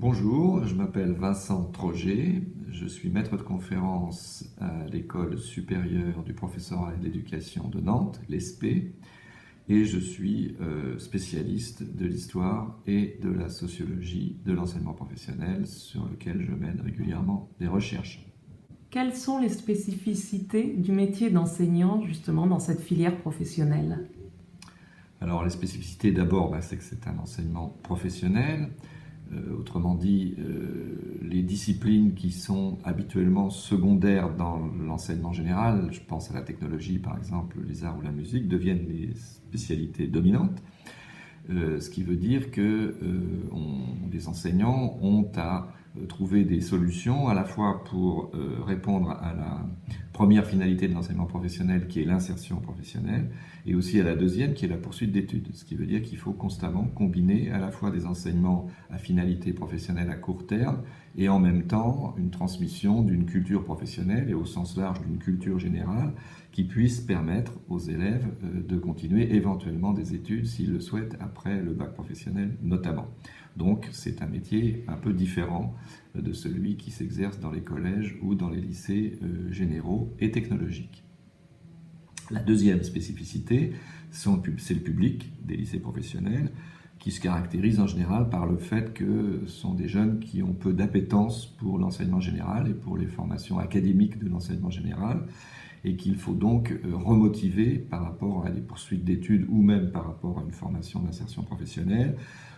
Bonjour, je m'appelle Vincent Troget, je suis maître de conférence à l'École supérieure du professorat et de l'éducation de Nantes, l'ESPE, et je suis spécialiste de l'histoire et de la sociologie de l'enseignement professionnel sur lequel je mène régulièrement des recherches. Quelles sont les spécificités du métier d'enseignant justement dans cette filière professionnelle? Alors les spécificités d'abord, c'est que c'est un enseignement professionnel. Autrement dit, les disciplines qui sont habituellement secondaires dans l'enseignement général, je pense à la technologie par exemple, les arts ou la musique, deviennent les spécialités dominantes. Ce qui veut dire que les enseignants ont à trouver des solutions à la fois pour répondre à la première finalité de l'enseignement professionnel qui est l'insertion professionnelle et aussi à la deuxième qui est la poursuite d'études. Ce qui veut dire qu'il faut constamment combiner à la fois des enseignements à finalité professionnelle à court terme et en même temps une transmission d'une culture professionnelle et au sens large d'une culture générale qui puisse permettre aux élèves de continuer éventuellement des études s'ils le souhaitent après le bac professionnel notamment. Donc c'est un métier un peu différent de celui qui s'exerce dans les collèges ou dans les lycées généraux et technologiques. La deuxième spécificité, c'est le public des lycées professionnels qui se caractérise en général par le fait que ce sont des jeunes qui ont peu d'appétence pour l'enseignement général et pour les formations académiques de l'enseignement général et qu'il faut donc remotiver par rapport à des poursuites d'études ou même par rapport à une formation d'insertion professionnelle.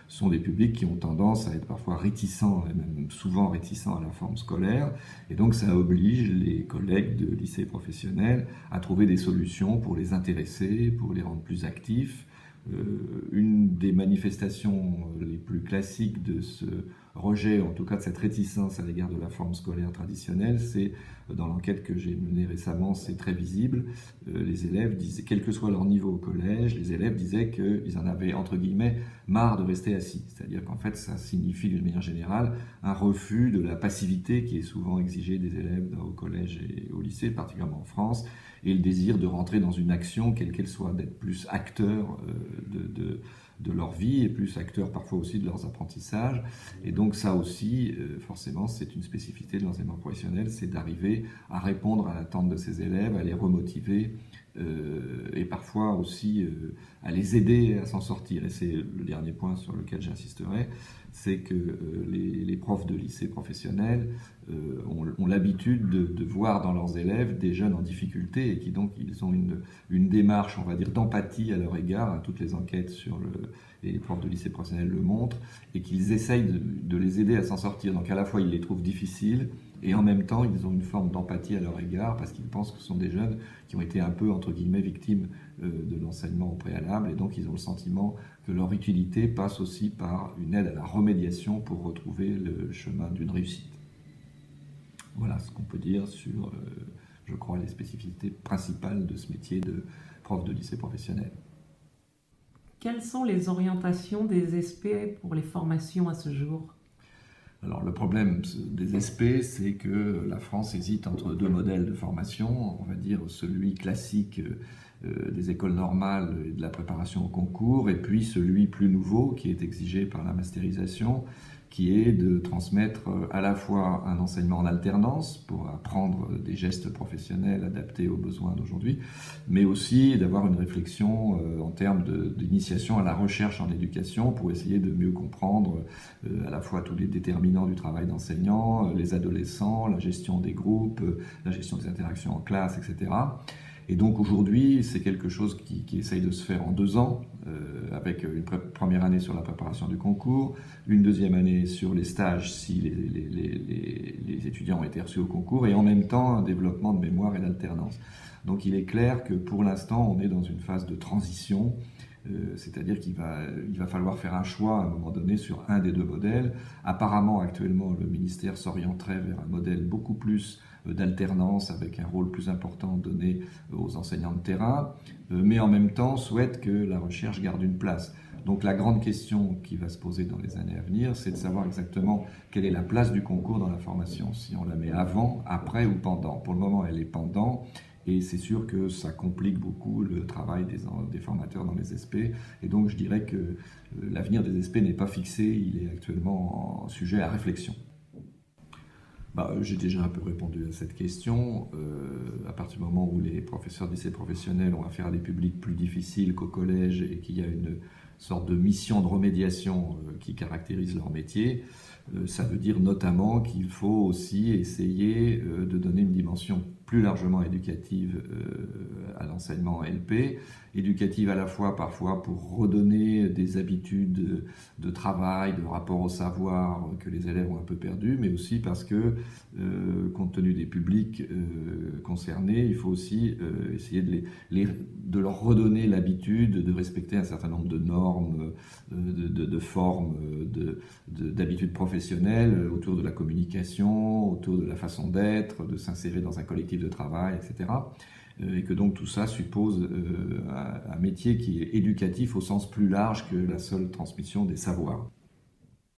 Ce sont des publics qui ont tendance à être parfois réticents, et même souvent réticents à la forme scolaire, et donc ça oblige les collègues de lycées professionnels à trouver des solutions pour les intéresser, pour les rendre plus actifs. Une des manifestations les plus classiques de ce rejet, en tout cas de cette réticence à l'égard de la forme scolaire traditionnelle, c'est dans l'enquête que j'ai menée récemment, c'est très visible. Les élèves disaient, quel que soit leur niveau au collège, les élèves disaient qu'ils en avaient, entre guillemets, marre de rester assis. C'est-à-dire qu'en fait, ça signifie d'une manière générale un refus de la passivité qui est souvent exigée des élèves au collège et au lycée, particulièrement en France, et le désir de rentrer dans une action, quelle qu'elle soit, d'être plus acteur de leur vie et plus acteurs parfois aussi de leurs apprentissages. Et donc ça aussi, forcément, c'est une spécificité de l'enseignement professionnel, c'est d'arriver à répondre à l'attente de ces élèves, à les remotiver et parfois aussi à les aider à s'en sortir. Et c'est le dernier point sur lequel j'insisterai, c'est que les profs de lycée professionnels ont l'habitude de voir dans leurs élèves des jeunes en difficulté et qui donc ils ont une démarche, on va dire, d'empathie à leur égard. Toutes les enquêtes sur les profs de lycée professionnel le montrent, et qu'ils essayent de les aider à s'en sortir. Donc à la fois ils les trouvent difficiles, et en même temps ils ont une forme d'empathie à leur égard, parce qu'ils pensent que ce sont des jeunes qui ont été un peu, entre guillemets, victimes de l'enseignement au préalable, et donc ils ont le sentiment que leur utilité passe aussi par une aide à la remédiation pour retrouver le chemin d'une réussite. Voilà ce qu'on peut dire sur, je crois, les spécificités principales de ce métier de prof de lycée professionnel. Quelles sont les orientations des SP pour les formations à ce jour? Alors le problème des SP, c'est que la France hésite entre deux modèles de formation, on va dire celui classique des écoles normales et de la préparation au concours, et puis celui plus nouveau qui est exigé par la masterisation, qui est de transmettre à la fois un enseignement en alternance pour apprendre des gestes professionnels adaptés aux besoins d'aujourd'hui, mais aussi d'avoir une réflexion en termes d'initiation à la recherche en éducation pour essayer de mieux comprendre à la fois tous les déterminants du travail d'enseignant, les adolescents, la gestion des groupes, la gestion des interactions en classe, etc. Et donc aujourd'hui, c'est quelque chose qui essaye de se faire en 2 ans, avec une première année sur la préparation du concours, une deuxième année sur les stages si les étudiants ont été reçus au concours, et en même temps un développement de mémoire et d'alternance. Donc il est clair que pour l'instant, on est dans une phase de transition, c'est-à-dire qu'il va falloir faire un choix à un moment donné sur un des deux modèles. Apparemment, actuellement, le ministère s'orienterait vers un modèle beaucoup plus d'alternance, avec un rôle plus important donné aux enseignants de terrain, mais en même temps souhaite que la recherche garde une place. Donc la grande question qui va se poser dans les années à venir, c'est de savoir exactement quelle est la place du concours dans la formation, si on la met avant, après ou pendant. Pour le moment, elle est pendant, Et c'est sûr que ça complique beaucoup le travail des formateurs dans les SP. Et donc je dirais que l'avenir des SP n'est pas fixé, il est actuellement sujet à réflexion. J'ai déjà un peu répondu à cette question. À partir du moment où les professeurs de lycée professionnels ont affaire à des publics plus difficiles qu'au collège et qu'il y a une sorte de mission de remédiation qui caractérise leur métier, ça veut dire notamment qu'il faut aussi essayer de donner une dimension plus largement éducative à l'enseignement LP, éducative à la fois parfois pour redonner des habitudes de travail, de rapport au savoir que les élèves ont un peu perdu, mais aussi parce que, compte tenu des publics concernés, il faut aussi essayer de leur redonner l'habitude de respecter un certain nombre de normes, de formes, d'habitudes professionnelles autour de la communication, autour de la façon d'être, de s'insérer dans un collectif de travail, etc. Et que donc tout ça suppose un métier qui est éducatif au sens plus large que la seule transmission des savoirs.